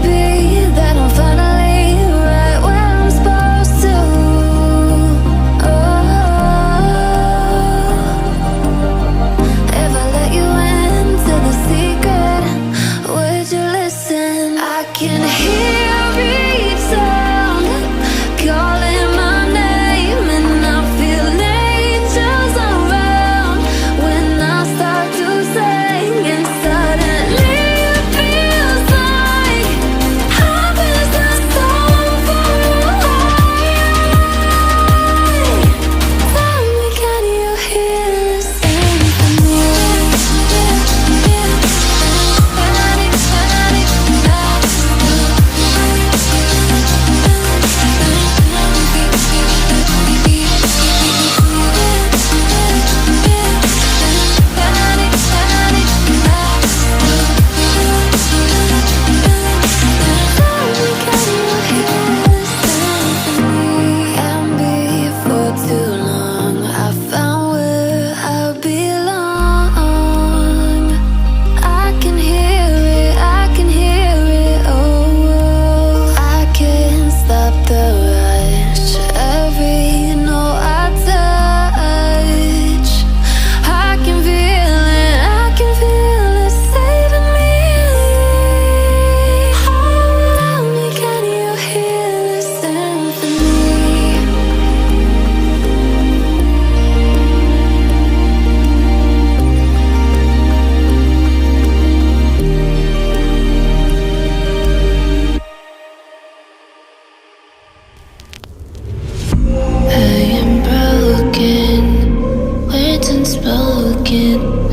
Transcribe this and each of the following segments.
be that I'm finally right where I'm supposed to. If I let you into the secret, would you listen? I can hear each sound calling my name, and I feel angels around when I start to sing, and suddenly it feels like heaven's not so far away. Tell me, can you hear the symphony?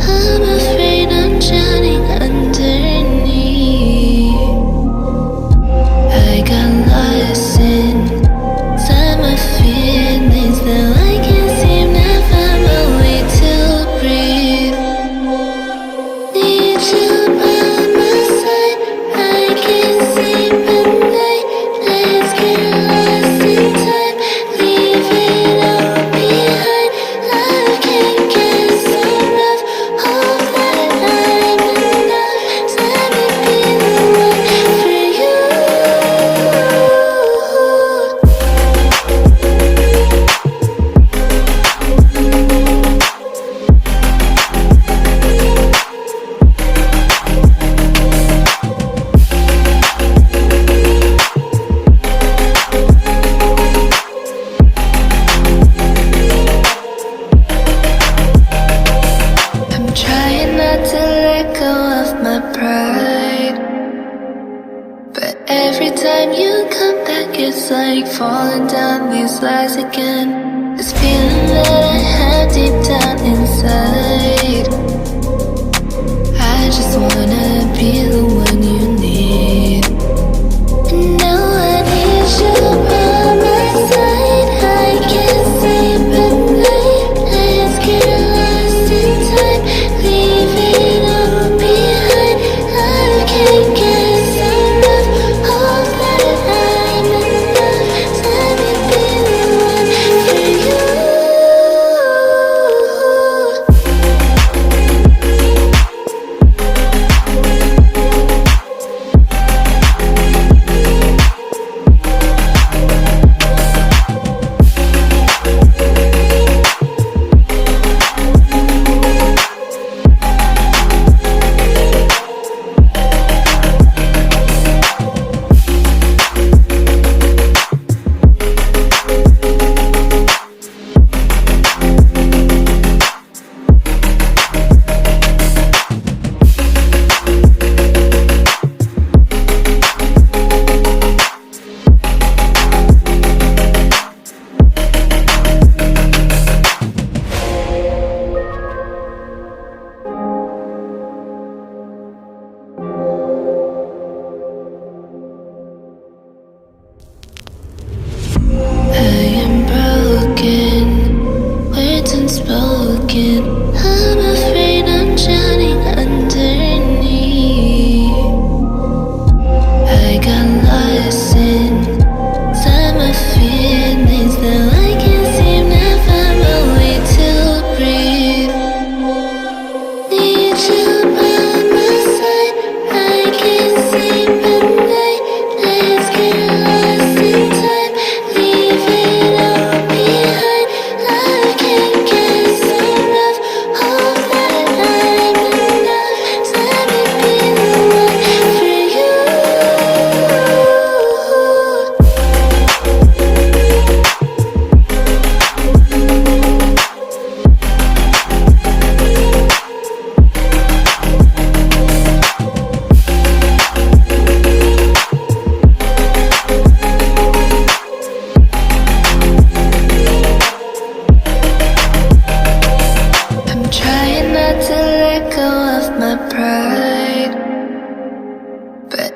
I'm afraid I'm drowning underneath. I got lost inside my feelings. Now I can't seem to find my way to breathe. Need you by my side. I can't sleep at night. Let's get lost in time. Leave it all behind. Love can't get so rough. Hope that I'm enough. Let me be the one for you. I'm trying not to let go of my pride, but every time you come back, it's like falling down these lies again. This feeling that I have deep down inside, I just wanna be the one you need. And now I need you by my side. I can't sleep at night. Let's get lost in time. Leave it all behind. Love can't get so rough. Hope that I'm enough. Let me be the one for you.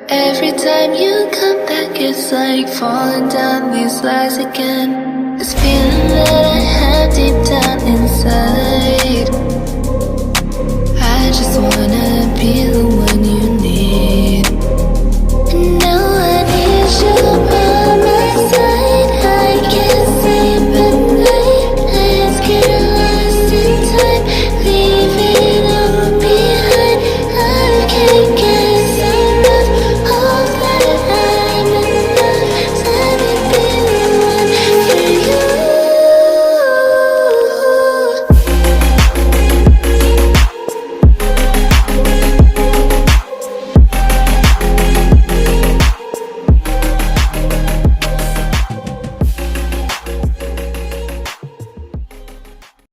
every time you come back, it's like falling down these lies again. This feeling that I have deep down inside, I just wanna